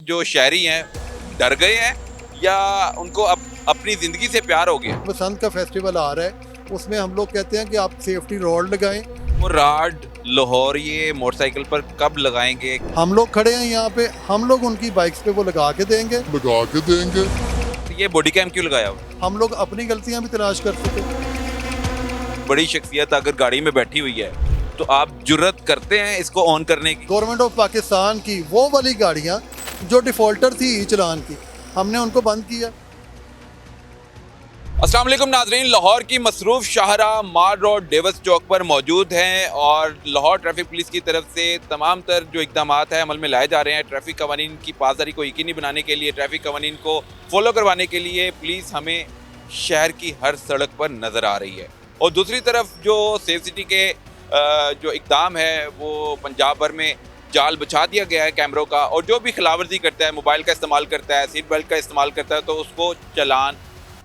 जो शहरी हैं डर गए हैं या उनको अपनी ज़िंदगी से प्यार हो गया? बसंत का फेस्टिवल आ रहा है, उसमें हम लोग कहते हैं कि आप सेफ्टी रॉड लगाएं। वो राड लाहौरिये मोटरसाइकिल पर कब लगाएंगे? हम लोग खड़े हैं यहाँ पे, हम लोग उनकी बाइक्स पे वो लगा के देंगे। ये बॉडी कैम क्यों लगाया हुआ? हम लोग अपनी गलतियां भी तलाश कर सके। बड़ी शख्सियत अगर गाड़ी में बैठी हुई है तो आप जुर्रत करते हैं इसको ऑन करने की? गवर्नमेंट ऑफ पाकिस्तान की वो वाली गाड़ियाँ जो डिफॉल्टर थी ई चलान की, हमने उनको बंद किया। अस्सलाम वालेकुम नाजरीन, लाहौर की मसरूफ शाहराह मार रोड डेविस चौक पर मौजूद हैं और लाहौर ट्रैफिक पुलिस की तरफ से तमाम तर जो इकदाम है अमल में लाए जा रहे हैं। ट्रैफिक कवानीन की पासदारी को यकीनी बनाने के लिए, ट्रैफिक कवानीन को फॉलो करवाने के लिए पुलिस हमें शहर की हर सड़क पर नज़र आ रही है। और दूसरी तरफ जो सेफ सिटी के जो इकदाम है वो पंजाब भर में जाल बिछा दिया गया है कैमरों का, और जो भी खिलाफवर्जी करता है, मोबाइल का इस्तेमाल करता है, सीट बेल्ट का इस्तेमाल करता है, तो उसको चलान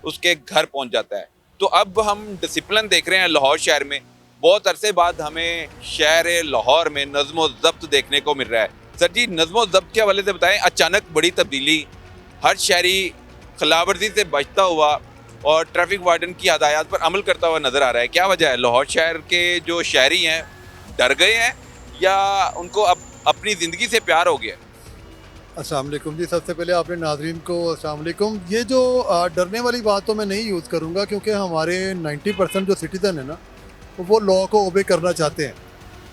उसके घर पहुंच जाता है। तो अब हम डिसिप्लिन देख रहे हैं लाहौर शहर में। बहुत अरसे बाद हमें शहर लाहौर में नज़्म ज़ब्त देखने को मिल रहा है। सर जी, नज़्म ज़ब्त के हवाले से बताएं, अचानक बड़ी तब्दीली, हर शहरी खिलाफवर्जी से बचता हुआ और ट्रैफिक वार्डन की हदायत पर अमल करता हुआ नज़र आ रहा है। क्या वजह है? लाहौर शहर के जो शहरी हैं डर गए हैं या उनको अपनी ज़िंदगी से प्यार हो गया? अस्सलाम वालेकुम जी, सबसे पहले आपने नाजरीन को अस्सलाम वालेकुम। ये जो डरने वाली बात तो मैं नहीं यूज़ करूँगा, क्योंकि हमारे 90% जो सिटीज़न है ना, वो लॉ को ओबे करना चाहते हैं।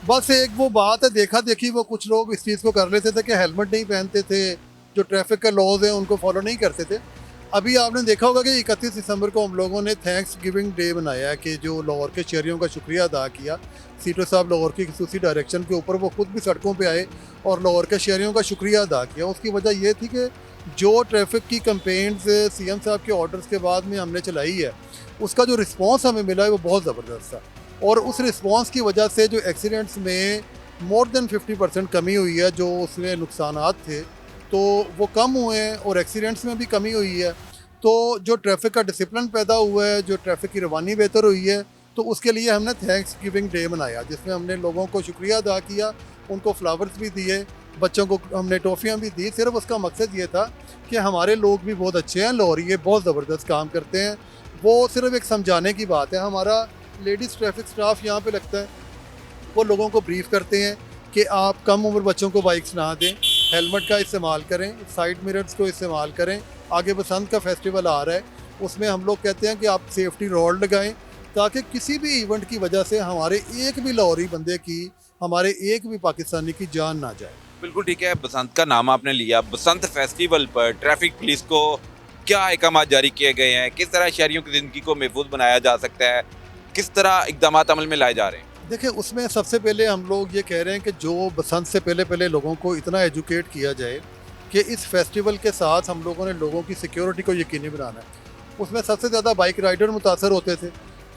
बस एक वो बात है, देखा देखी वो कुछ लोग इस चीज़ को कर लेते थे कि हेलमेट नहीं पहनते थे, जो ट्रैफिक के लॉज हैं उनको फॉलो नहीं करते थे। अभी आपने देखा होगा कि 31 दिसंबर को हम लोगों ने थैंक्स गिविंग डे बनाया है, कि जो लाहौर के शहरियों का शुक्रिया अदा किया। सीटो साहब लाहौर की खसूसी डायरेक्शन के ऊपर वो खुद भी सड़कों पे आए और लाहौर के शहरियों का शुक्रिया अदा किया। उसकी वजह ये थी कि जो ट्रैफिक की कंपेंट्स सीएम साहब के ऑर्डर्स के बाद में हमने चलाई है, उसका जो रिस्पॉन्स हमें मिला है वो बहुत ज़बरदस्त था। और उस रिस्पॉन्स की वजह से जो एक्सीडेंट्स में मोर देन 50% कमी हुई है, जो उसमें नुकसानात थे तो वो कम हुए हैं और एक्सीडेंट्स में भी कमी हुई है। तो जो ट्रैफिक का डिसिप्लिन पैदा हुआ है, जो ट्रैफिक की रवानी बेहतर हुई है, तो उसके लिए हमने थैंक्स गिविंग डे मनाया, जिसमें हमने लोगों को शुक्रिया अदा किया, उनको फ्लावर्स भी दिए, बच्चों को हमने टॉफ़ियाँ भी दी। सिर्फ उसका मकसद ये था कि हमारे लोग भी बहुत अच्छे हैं, लाहौरिये बहुत ज़बरदस्त काम करते हैं। वो सिर्फ एक समझाने की बात है। हमारा लेडीज़ ट्रैफिक स्टाफ यहाँ पे लगता है, वो लोगों को ब्रीफ करते हैं कि आप कम उम्र बच्चों को बाइक्स ना दें, हेलमेट का इस्तेमाल करें, साइड मिरर्स को इस्तेमाल करें। आगे बसंत का फेस्टिवल आ रहा है, उसमें हम लोग कहते हैं कि आप सेफ्टी रॉड लगाएं, ताकि किसी भी इवेंट की वजह से हमारे एक भी लाहौरी बंदे की, हमारे एक भी पाकिस्तानी की जान ना जाए। बिल्कुल ठीक है। बसंत का नाम आपने लिया, बसंत फेस्टिवल पर ट्रैफिक पुलिस को क्या अहकाम जारी किए गए हैं? किस तरह शहरियों की ज़िंदगी को महफूज बनाया जा सकता है? किस तरह इकदाम अमल में लाए जा रहे हैं? देखिए, उसमें सबसे पहले हम लोग ये कह रहे हैं कि जो बसंत से पहले लोगों को इतना एजुकेट किया जाए कि इस फेस्टिवल के साथ हम लोगों ने लोगों की सिक्योरिटी को यकीनी बनाना है। उसमें सबसे ज़्यादा बाइक राइडर मुतासर होते थे,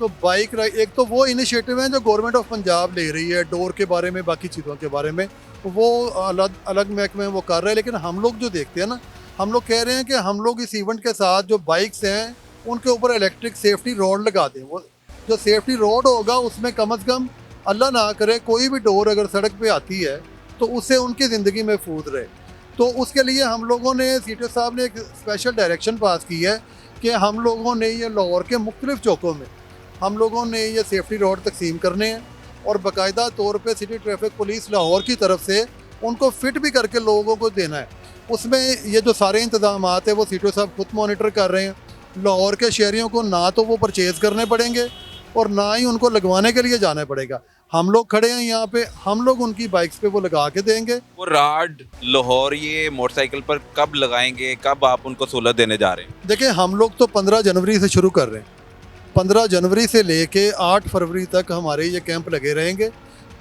तो बाइक एक तो वो इनिशिएटिव हैं जो गवर्नमेंट ऑफ पंजाब ले रही है, डोर के बारे में, बाकी चीज़ों के बारे में वो अलग अलग महकमे वो कर रहे हैं। लेकिन हम लोग जो देखते हैं ना, हम लोग कह रहे हैं कि हम लोग इस इवेंट के साथ जो बाइक्स हैं उनके ऊपर इलेक्ट्रिक सेफ्टी रोड लगा दें। वो जो सेफ्टी रोड होगा उसमें कम अज़ कम, अल्लाह ना करे, कोई भी डोर अगर सड़क पे आती है तो उससे उनकी ज़िंदगी महफूज रहे। तो उसके लिए हम लोगों ने, सीटो साहब ने एक स्पेशल डायरेक्शन पास की है कि हम लोगों ने ये लाहौर के मुख्तलिफ चौकों में हम लोगों ने ये सेफ्टी रोड तकसीम करने हैं, और बाकायदा तौर पे सिटी ट्रैफिक पुलिस लाहौर की तरफ से उनको फिट भी करके लोगों को देना है। उसमें ये जो सारे इंतजाम है वो सीटो साहब खुद मॉनिटर कर रहे हैं। लाहौर के शहरियों को ना तो वो परचेज़ करने पड़ेंगे और ना ही उनको लगवाने के लिए जाना पड़ेगा। हम लोग खड़े हैं यहाँ पे, हम लोग उनकी बाइक्स पे वो लगा के देंगे। वो राड लाहौरिये मोटरसाइकिल पर कब लगाएंगे? कब आप उनको सहूलत देने जा रहे हैं? देखिए, हम लोग तो 15 जनवरी से शुरू कर रहे हैं। 15 जनवरी से लेके 8 फरवरी तक हमारे ये कैंप लगे रहेंगे,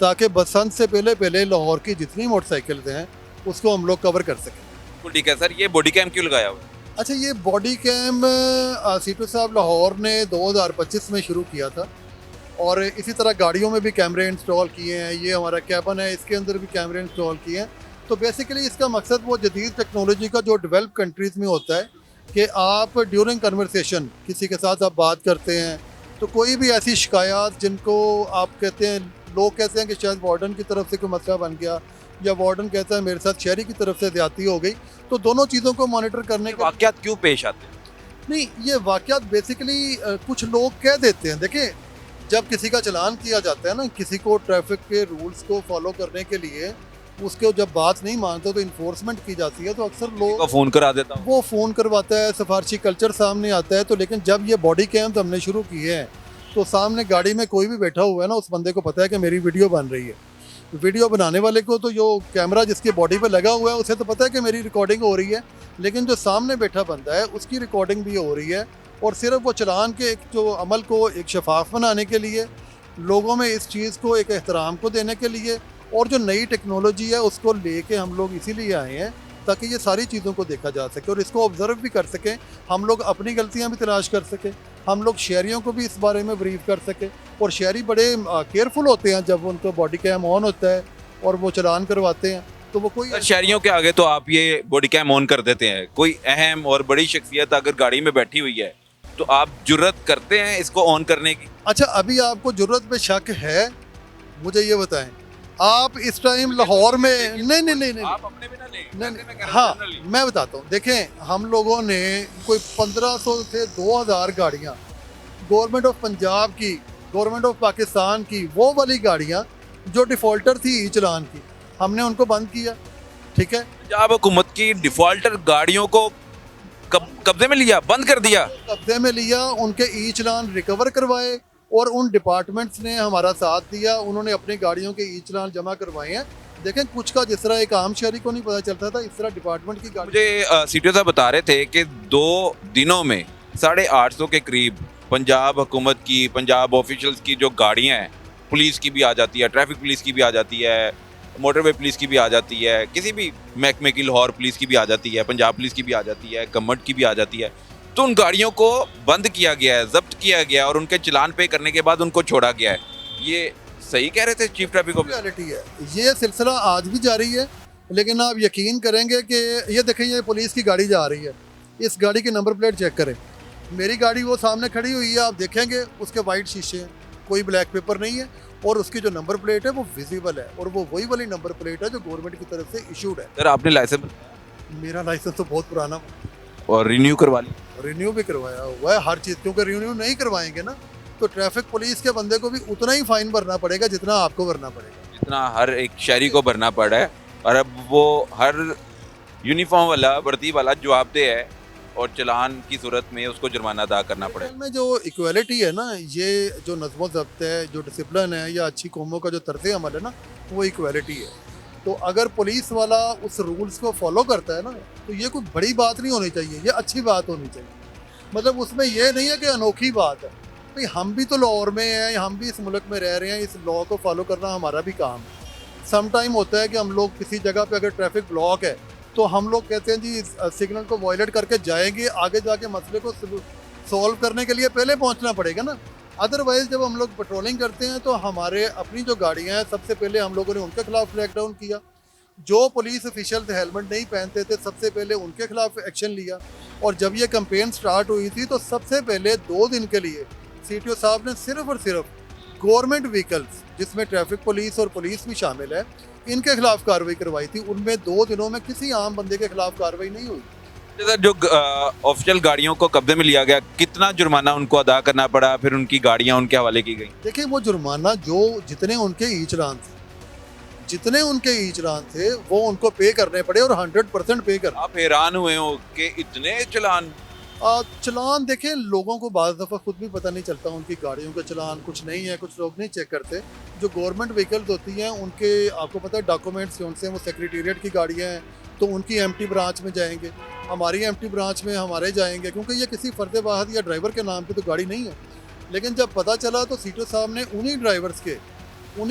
ताकि बसंत से पहले लाहौर की जितनी मोटरसाइकिल्स हैं उसको हम लोग कवर कर सकें। बिल्कुल ठीक है सर। ये बॉडी कैम क्यों लगाया हुआ? अच्छा, ये बॉडी कैम सीटो साहब लाहौर ने 2025 में शुरू किया था, और इसी तरह गाड़ियों में भी कैमरे इंस्टॉल किए हैं। ये हमारा कैबन है, इसके अंदर भी कैमरे इंस्टॉल किए हैं। तो बेसिकली इसका मकसद वो जदीद टेक्नोलॉजी का जो डेवलप कंट्रीज़ में होता है कि आप ड्यूरिंग कन्वर्सेशन किसी के साथ आप बात करते हैं, तो कोई भी ऐसी शिकायत जिनको आप कहते हैं, लोग कहते हैं कि शायद वार्डन की तरफ से कोई मसला बन गया या वार्डन कहता है मेरे साथ शहरी की तरफ से ज्यादती हो गई, तो दोनों चीज़ों को मॉनिटर करने के वाकयात क्यों पेश आते हैं? नहीं, ये वाकयात बेसिकली कुछ लोग कह देते हैं। देखिए, जब किसी का चालान किया जाता है ना, किसी को ट्रैफिक के रूल्स को फॉलो करने के लिए उसको जब बात नहीं मानते तो इन्फोर्समेंट की जाती है, तो अक्सर को लोग फोन करा देता हूँ। वो फ़ोन करवाता है, सिफारशी कल्चर सामने आता है। तो लेकिन जब ये बॉडी कैम्स हमने शुरू किए हैं, तो सामने गाड़ी में कोई भी बैठा हुआ है ना, उस बंदे को पता है कि मेरी वीडियो बन रही है। वीडियो बनाने वाले को तो जो कैमरा जिसकी बॉडी पे लगा हुआ है उसे तो पता है कि मेरी रिकॉर्डिंग हो रही है, लेकिन जो सामने बैठा बंदा है उसकी रिकॉर्डिंग भी हो रही है। और सिर्फ वो चलान के एक जो अमल को एक शफाफ बनाने के लिए, लोगों में इस चीज़ को एक एहतराम को देने के लिए, और जो नई टेक्नोलॉजी है उसको लेके हम लोग इसीलिए आए हैं ताकि ये सारी चीज़ों को देखा जा सके और इसको ऑब्जर्व भी कर सकें, हम लोग अपनी गलतियां भी तलाश कर सकें, हम लोग शहरियों को भी इस बारे में ब्रीफ कर सकें। और शहरी बड़े केयरफुल होते हैं जब उनको बॉडी कैम ऑन होता है और वो चलान करवाते हैं, तो वो कोई शहरियों के आगे तो आप ये बॉडी कैम ऑन कर देते हैं। कोई अहम और बड़ी शख्सियत अगर गाड़ी में बैठी हुई है तो आप जुर्रत करते हैं इसको ऑन करने की? अच्छा, अभी आपको ज़रूरत पे शक है, मुझे ये बताएं, आप इस टाइम लाहौर में नहीं आप अपने भी ना लें, नहीं, वैसे मैं कह रहा हूं हाँ, generally। मैं बताता हूँ। देखें, हम लोगों ने कोई 1500 से 2000 गाड़ियाँ गवर्नमेंट ऑफ पंजाब की, गवर्नमेंट ऑफ पाकिस्तान की, वो वाली गाड़ियाँ जो डिफ़ॉल्टर थी ई चलान की, हमने उनको बंद किया। ठीक है, पंजाब हुकूमत की डिफॉल्टर गाड़ियों को कब्जे में लिया, बंद कर दिया। कब्जे में लिया, उनके ई चलान रिकवर करवाए और उन डिपार्टमेंट्स ने हमारा साथ दिया, उन्होंने अपनी गाड़ियों के ई चलान जमा करवाए हैं। देखें, कुछ का जिस तरह एक आम शहरी को नहीं पता चलता था, इस तरह डिपार्टमेंट की गाड़ी। मुझे सीटीओ साहब बता रहे थे कि 2 दिनों में 850 के करीब पंजाब हुकूमत की, पंजाब ऑफिशियल्स की जो गाड़ियां हैं, पुलिस की भी आ जाती है, ट्रैफिक पुलिस की भी आ जाती है, मोटरवे पुलिस की भी आ जाती है, किसी भी महकमे की, लाहौर पुलिस की भी आ जाती है, पंजाब पुलिस की भी आ जाती है, गवर्नमेंट की भी आ जाती है, तो उन गाड़ियों को बंद किया गया है, जब्त किया गया और उनके चलान पे करने के बाद उनको छोड़ा गया है। ये सही कह रहे थे चीफ ट्रैफिक ऑफिसर? रियलिटी है, ये सिलसिला आज भी जारी है। लेकिन आप यकीन करेंगे कि ये देखें, ये पुलिस की गाड़ी जा रही है, इस गाड़ी की नंबर प्लेट चेक करें। मेरी गाड़ी वो सामने खड़ी हुई है, आप देखेंगे उसके वाइट शीशे हैं, कोई ब्लैक पेपर नहीं है, और उसकी जो नंबर प्लेट है वो विजिबल है, और वो वही वाली नंबर प्लेट है जो गवर्नमेंट की तरफ से इशूड है। सर आपने लाइसेंस मेरा लाइसेंस तो बहुत पुराना, और रिन्यू करवा लिया? रिन्यू भी करवाया हुआ है हर चीज़, क्योंकि रिन्यू नहीं करवाएंगे ना तो ट्रैफिक पुलिस के बंदे को भी उतना ही फाइन भरना पड़ेगा जितना आपको भरना पड़ेगा, जितना हर एक शहरी को भरना पड़ रहा है। और अब वो हर यूनिफॉर्म वाला, वर्दी वाला जवाबदेह है और चलान की सूरत में उसको जुर्माना अदा करना पड़ेगा। असल में जो इक्वालिटी है ना, ये जो नज़्म ज़ब्त है, जो डिसिप्लिन है, या अच्छी कौमों का जो तर्ज अमल है ना, वो इक्वालिटी है। तो अगर पुलिस वाला उस रूल्स को फॉलो करता है ना, तो ये कोई बड़ी बात नहीं होनी चाहिए, ये अच्छी बात होनी चाहिए। मतलब उसमें ये नहीं है कि अनोखी बात है भाई, हम भी तो लाहौर में हैं, हम भी इस मुल्क में रह रहे हैं, इस लॉ को फॉलो करना हमारा भी काम है। सम टाइम होता है कि हम लोग किसी जगह पे अगर ट्रैफिक ब्लॉक है तो हम लोग कहते हैं जी सिग्नल को वायलेट करके जाएंगे, आगे जाके मसले को सॉल्व करने के लिए पहले पहुंचना पड़ेगा ना। अदरवाइज जब हम लोग पेट्रोलिंग करते हैं तो हमारे अपनी जो गाड़ियां हैं, सबसे पहले हम लोगों ने उनके खिलाफ क्रैकडाउन किया। जो पुलिस ऑफिशियल हेलमेट नहीं पहनते थे, सबसे पहले उनके खिलाफ एक्शन लिया। और जब ये कैंपेन स्टार्ट हुई थी तो सबसे पहले 2 दिन के लिए सीटीओ साहब ने सिर्फ और सिर्फ गवर्नमेंट व्हीकल्स, जिसमें ट्रैफिक पुलिस और पुलिस भी शामिल है, इनके खिलाफ कार्रवाई करवाई थी। उनमें 2 दिनों में किसी आम बंदे के खिलाफ कार्रवाई नहीं हुई। सर जो ऑफिशियल गाड़ियों को कब्जे में लिया गया, कितना जुर्माना उनको अदा करना पड़ा, फिर उनकी गाड़ियां उनके हवाले की गई? देखिए, वो जुर्माना जो जितने उनके ई चलान थे वो उनको पे करने पड़े, और 100% पे कर। आप हैरान हुए हो कि इतने चलान? चलान देखें, लोगों को बाज़ दफ़ा खुद भी पता नहीं चलता उनकी गाड़ियों का चलान कुछ नहीं है, कुछ लोग नहीं चेक करते। जो गवर्नमेंट व्हीकल्स होती हैं उनके आपको पता है डॉक्यूमेंट्स जो उनसे, वो सेक्रेटेरिएट की गाड़ियाँ हैं तो उनकी एमटी ब्रांच में जाएंगे, हमारी एमटी ब्रांच में हमारे जाएंगे, क्योंकि ये किसी फ़र्द वाहिद या ड्राइवर के नाम पे तो गाड़ी नहीं है। लेकिन जब पता चला तो सीटीओ साहब ने उन्हीं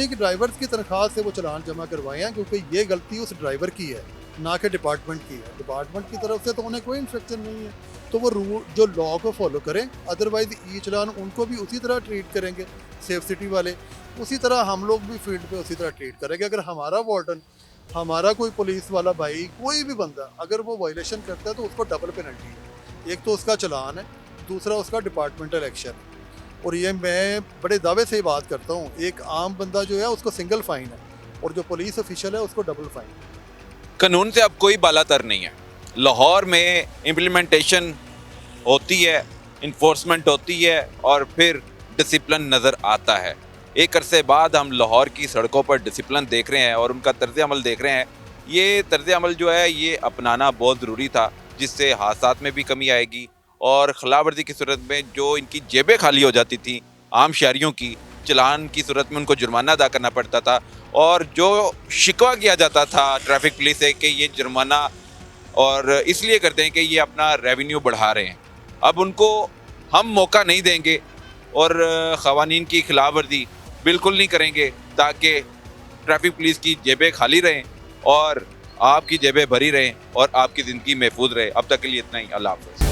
की ड्राइवर्स की तनख्वाह से वो चलान जमा करवाए हैं, क्योंकि ये गलती उस ड्राइवर की है, ना कि डिपार्टमेंट की है। डिपार्टमेंट की तरफ से तो उन्हें कोई इंस्ट्रक्शन नहीं है, तो वो रूल जो लॉ को फॉलो करें। अदरवाइज ई चलान उनको भी उसी तरह ट्रीट करेंगे, सेफ सिटी वाले उसी तरह, हम लोग भी फील्ड पे उसी तरह ट्रीट करेंगे। अगर हमारा वार्डन, हमारा कोई पुलिस वाला भाई, कोई भी बंदा अगर वो वायलेशन करता है तो उसको डबल पेनल्टी है। एक तो उसका चलान है, दूसरा उसका डिपार्टमेंटल एक्शन है। और ये मैं बड़े दावे से बात करता हूँ, एक आम बंदा जो है उसको सिंगल फाइन है, और जो पुलिस ऑफिशियल है उसको डबल फाइन। कानून से अब कोई बालातर नहीं है। लाहौर में इम्प्लीमेंटेशन होती है, इन्फोर्समेंट होती है और फिर डिसिप्लिन नज़र आता है। एक अरसे बाद हम लाहौर की सड़कों पर डिसिप्लिन देख रहे हैं और उनका तर्ज अमल देख रहे हैं। ये तर्ज अमल जो है ये अपनाना बहुत ज़रूरी था, जिससे हादसात में भी कमी आएगी और खिलाफवर्जी की सूरत में जो इनकी जेबें खाली हो जाती थी आम शहरियों की, चलान की सूरत में उनको जुर्माना अदा करना पड़ता था और जो शिकवा किया जाता था ट्रैफिक पुलिस से कि ये जुर्माना और इसलिए करते हैं कि ये अपना रेवेन्यू बढ़ा रहे हैं, अब उनको हम मौका नहीं देंगे और क़वानीन की खिलाफ वर्जी बिल्कुल नहीं करेंगे ताकि ट्रैफिक पुलिस की जेबें खाली रहें और आपकी जेबें भरी रहें और आपकी ज़िंदगी महफूज रहे। अब तक के लिए इतना ही। अल्लाह हाफ़िज़।